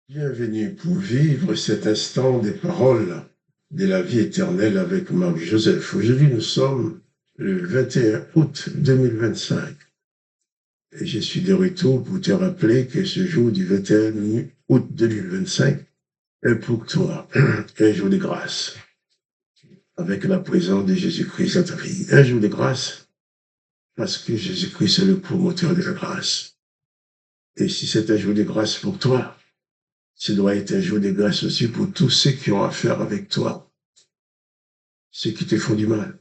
Bienvenue pour vivre cet instant des paroles de la vie éternelle avec Marie-Joseph. Aujourd'hui, nous sommes le 21 août 2025 et je suis de retour pour te rappeler que ce jour du 21 août 2025 est pour toi un jour de grâce avec la présence de Jésus-Christ dans ta vie. Un jour de grâce parce que Jésus-Christ est le promoteur de la grâce. Et si c'est un jour de grâce pour toi, ce doit être un jour de grâce aussi pour tous ceux qui ont affaire avec toi, ceux qui te font du mal,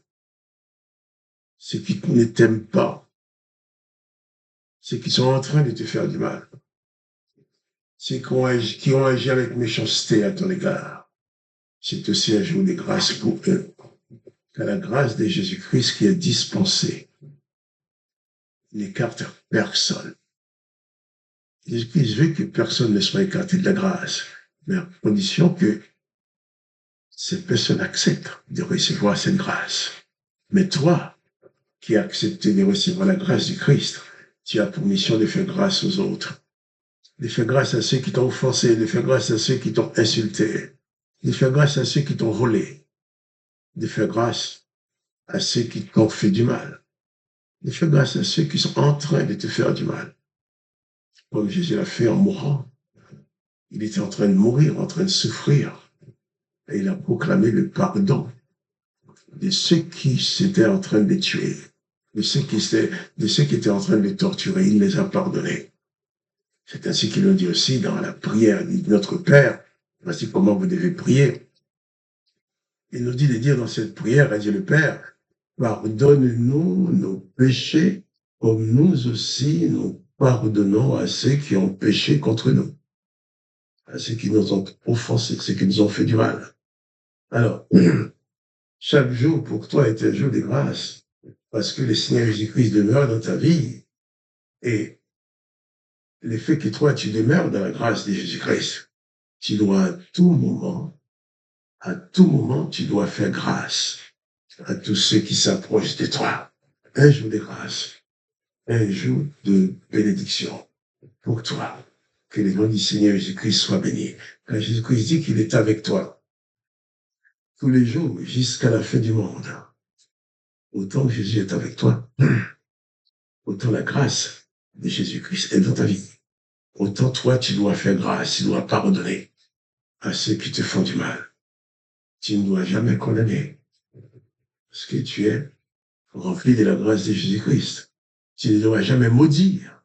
ceux qui ne t'aiment pas, ceux qui sont en train de te faire du mal, ceux qui ont agi avec méchanceté à ton égard. C'est aussi un jour de grâce pour eux, car la grâce de Jésus-Christ qui est dispensée n'écarte personne. Jésus-Christ veut que personne ne soit écarté de la grâce, mais à condition que ces personnes acceptent de recevoir cette grâce. Mais toi, qui as accepté de recevoir la grâce du Christ, tu as pour mission de faire grâce aux autres, de faire grâce à ceux qui t'ont offensé, de faire grâce à ceux qui t'ont insulté, de faire grâce à ceux qui t'ont volé, de faire grâce à ceux qui t'ont fait du mal, de faire grâce à ceux qui sont en train de te faire du mal. Comme Jésus l'a fait en mourant. Il était en train de mourir, en train de souffrir, et il a proclamé le pardon de ceux qui s'étaient en train de les tuer, de ceux qui étaient en train de les torturer. Il les a pardonnés. C'est ainsi qu'il nous dit aussi dans la prière de notre Père, voici comment vous devez prier. Il nous dit de dire dans cette prière à Dieu le Père, pardonne-nous nos péchés, comme nous aussi nous pardonnons à ceux qui ont péché contre nous, à ceux qui nous ont offensés, ceux qui nous ont fait du mal. Alors, chaque jour pour toi est un jour de grâce, parce que le Seigneur Jésus-Christ demeure dans ta vie, et le fait que toi, tu demeures dans la grâce de Jésus-Christ, tu dois à tout moment, tu dois faire grâce à tous ceux qui s'approchent de toi. Un jour de grâce, un jour de bénédiction pour toi. Que le nom du Seigneur Jésus-Christ soit béni. Quand Jésus-Christ dit qu'il est avec toi tous les jours jusqu'à la fin du monde, autant que Jésus est avec toi, autant la grâce de Jésus-Christ est dans ta vie. Autant toi, tu dois faire grâce, tu dois pardonner à ceux qui te font du mal. Tu ne dois jamais condamner, parce que tu es rempli de la grâce de Jésus-Christ. Tu ne dois jamais maudire,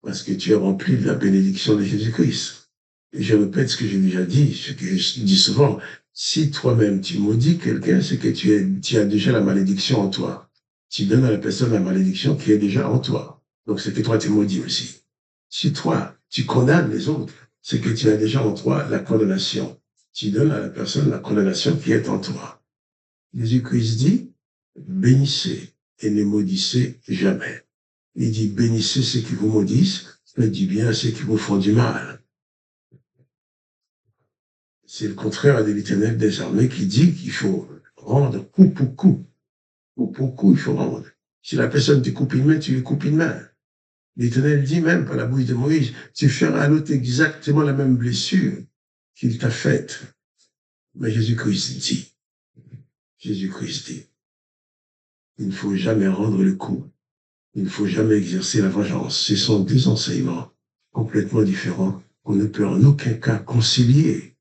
parce que tu es rempli de la bénédiction de Jésus-Christ. Et je répète ce que j'ai déjà dit, ce que je dis souvent, si toi-même tu maudis quelqu'un, c'est que tu as déjà la malédiction en toi. Tu donnes à la personne la malédiction qui est déjà en toi. Donc c'est que toi tu maudis aussi. Si toi, tu condamnes les autres, c'est que tu as déjà en toi la condamnation. Tu donnes à la personne la condamnation qui est en toi. Jésus-Christ dit, bénissez et ne maudissez jamais. Il dit, bénissez ceux qui vous maudissent, faites du bien à ceux qui vous font du mal. C'est le contraire de l'Éternel des armées qui dit qu'il faut rendre coup pour coup. Coup pour coup, il faut rendre. Si la personne te coupe une main, tu lui coupes une main. L'Éternel dit même par la bouche de Moïse, tu feras à l'autre exactement la même blessure qu'il t'a faite. Mais Jésus-Christ dit, il ne faut jamais rendre le coup. Il ne faut jamais exercer la vengeance. Ce sont deux enseignements complètement différents qu'on ne peut en aucun cas concilier.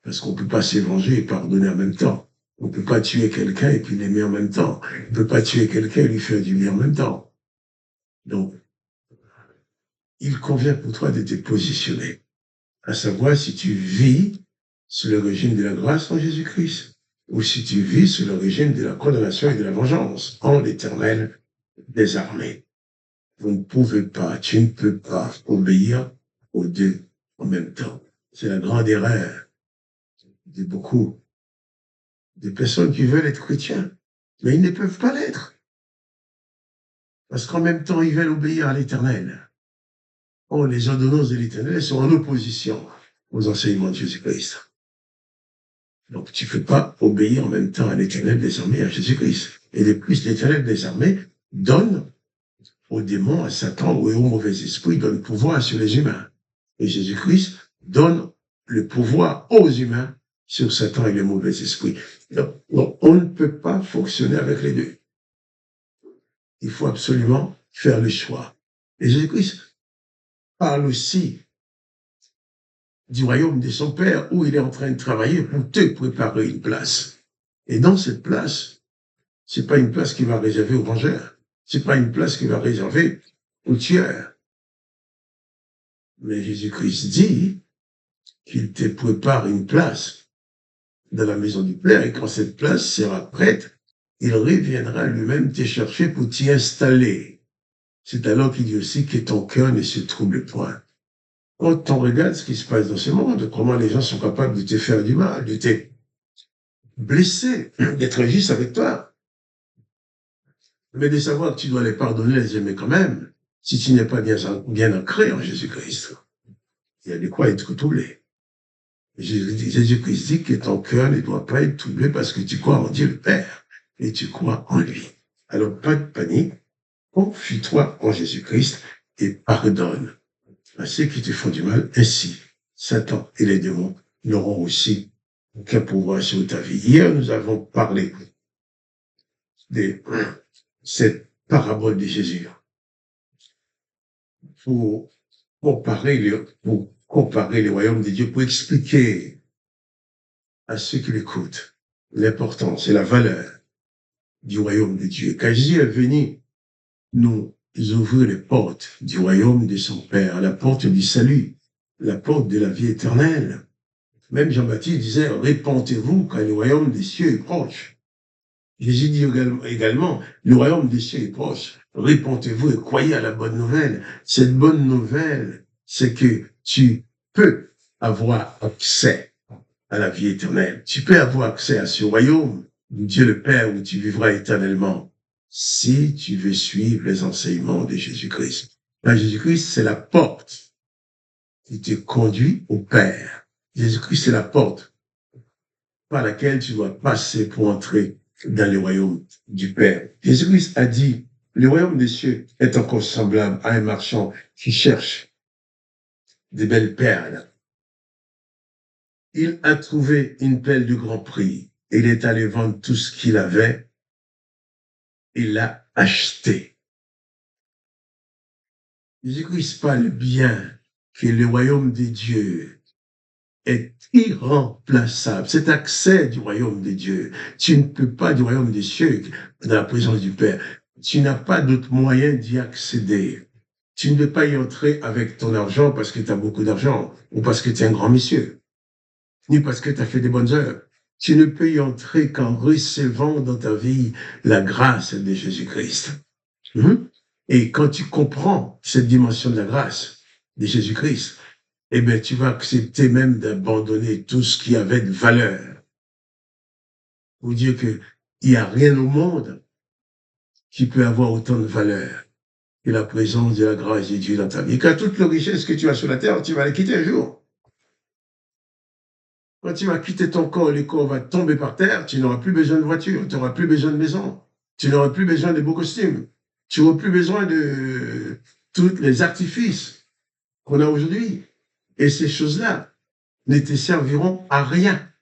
Parce qu'on ne peut pas se venger et pardonner en même temps. On ne peut pas tuer quelqu'un et puis l'aimer en même temps. On ne peut pas tuer quelqu'un et lui faire du bien en même temps. Donc, il convient pour toi de te positionner, à savoir si tu vis sous le régime de la grâce en Jésus-Christ, ou si tu vis sous le régime de la condamnation et de la vengeance en l'Éternel des armées. Vous ne pouvez pas, tu ne peux pas obéir aux deux en même temps. C'est la grande erreur de beaucoup de personnes qui veulent être chrétiens, mais ils ne peuvent pas l'être. Parce qu'en même temps, ils veulent obéir à l'Éternel. Oh, les ordonnances de l'Éternel sont en opposition aux enseignements de Jésus-Christ. Donc, tu ne peux pas obéir en même temps à l'Éternel des armées, à Jésus-Christ. Et de plus, l'Éternel des armées donne aux démons, à Satan ou aux mauvais esprits, donne pouvoir sur les humains. Et Jésus-Christ donne le pouvoir aux humains sur Satan et les mauvais esprits. Donc, on ne peut pas fonctionner avec les deux. Il faut absolument faire le choix. Et Jésus-Christ parle aussi du royaume de son Père où il est en train de travailler pour te préparer une place. Et dans cette place, c'est pas une place qui va réserver aux vengeurs. C'est pas une place qui va réserver aux tueurs. Mais Jésus-Christ dit qu'il te prépare une place dans la maison du Père et quand cette place sera prête, il reviendra lui-même te chercher pour t'y installer. C'est alors qu'il dit aussi que ton cœur ne se trouble point. Quand on regarde ce qui se passe dans ce monde, comment les gens sont capables de te faire du mal, de te blesser, d'être injustes avec toi, mais de savoir que tu dois les pardonner, les aimer quand même, si tu n'es pas bien ancré en Jésus-Christ. Il y a de quoi être troublé. Jésus-Christ dit que ton cœur ne doit pas être troublé parce que tu crois en Dieu le Père et tu crois en lui. Alors, pas de panique, confie-toi en Jésus-Christ et pardonne à ceux qui te font du mal. Ainsi, Satan et les démons n'auront aussi aucun pouvoir sur ta vie. Hier, nous avons parlé de cette parabole de Jésus pour comparer les royaumes de Dieu, pour expliquer à ceux qui l'écoutent l'importance et la valeur du royaume de Dieu. Quand Jésus est venu nous ouvrir les portes du royaume de son Père, la porte du salut, la porte de la vie éternelle. Même Jean-Baptiste disait, répentez-vous car le royaume des cieux est proche. Jésus dit également, le royaume des cieux est proche. Répentez-vous et croyez à la bonne nouvelle. Cette bonne nouvelle, c'est que tu peux avoir accès à la vie éternelle. Tu peux avoir accès à ce royaume de Dieu le Père où tu vivras éternellement si tu veux suivre les enseignements de Jésus-Christ. Jésus-Christ, c'est la porte qui te conduit au Père. Jésus-Christ, c'est la porte par laquelle tu dois passer pour entrer dans le royaume du Père. Jésus-Christ a dit, le royaume des cieux est encore semblable à un marchand qui cherche des belles perles. Il a trouvé une perle de grand prix. Il est allé vendre tout ce qu'il avait. Il l'a acheté. Jésus-Christ parle bien que le royaume de Dieu est irremplaçable. Cet accès du royaume de Dieu, tu ne peux pas du royaume des cieux dans la présence du Père. Tu n'as pas d'autre moyen d'y accéder. Tu ne peux pas y entrer avec ton argent parce que tu as beaucoup d'argent ou parce que tu es un grand monsieur, ni parce que tu as fait des bonnes œuvres. Tu ne peux y entrer qu'en recevant dans ta vie la grâce de Jésus-Christ. Et quand tu comprends cette dimension de la grâce de Jésus-Christ, eh bien, tu vas accepter même d'abandonner tout ce qui avait de valeur. Pour dire qu'il n'y a rien au monde qui peut avoir autant de valeur que la présence de la grâce de Dieu dans ta vie. Et quand toutes les richesses que tu as sur la terre, tu vas les quitter un jour. Quand tu vas quitter ton corps, le corps va tomber par terre, tu n'auras plus besoin de voiture, tu n'auras plus besoin de maison, tu n'auras plus besoin de beaux costumes, tu n'auras plus besoin de tous les artifices qu'on a aujourd'hui. Et ces choses-là ne te serviront à rien.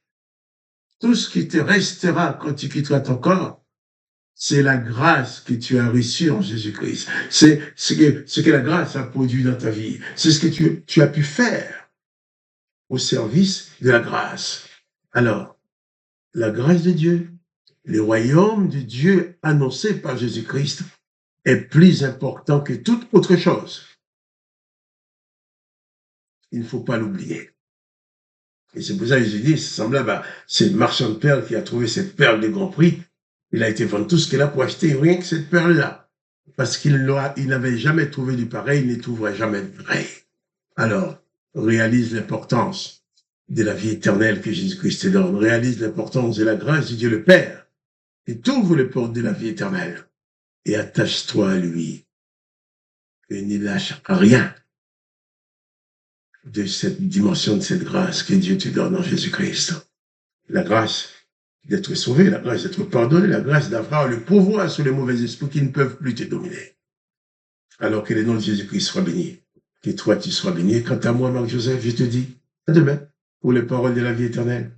Tout ce qui te restera quand tu quitteras ton corps, c'est la grâce que tu as reçue en Jésus-Christ. C'est ce que la grâce a produit dans ta vie. C'est ce que tu as pu faire au service de la grâce. Alors, la grâce de Dieu, le royaume de Dieu annoncé par Jésus-Christ est plus important que toute autre chose. Il ne faut pas l'oublier. Et c'est pour ça que j'ai dit, c'est semblable à ce marchand de perles qui a trouvé cette perle de grand prix. Il a été vendre tout ce qu'il a pour acheter rien que cette perle-là. Parce qu'il n'avait jamais trouvé du pareil, il ne trouverait jamais de pareil. Alors, réalise l'importance de la vie éternelle que Jésus-Christ te donne. Réalise l'importance de la grâce de Dieu le Père. Et t'ouvre les portes de la vie éternelle. Et attache-toi à lui. Et ne lâche rien de cette dimension, de cette grâce que Dieu te donne en Jésus-Christ. La grâce d'être sauvé, la grâce d'être pardonné, la grâce d'avoir le pouvoir sur les mauvais esprits qui ne peuvent plus te dominer. Alors que le nom de Jésus-Christ soit béni. Que toi, tu sois béni. Quant à moi, Marc-Joseph, je te dis, à demain. pour les paroles de la vie éternelle.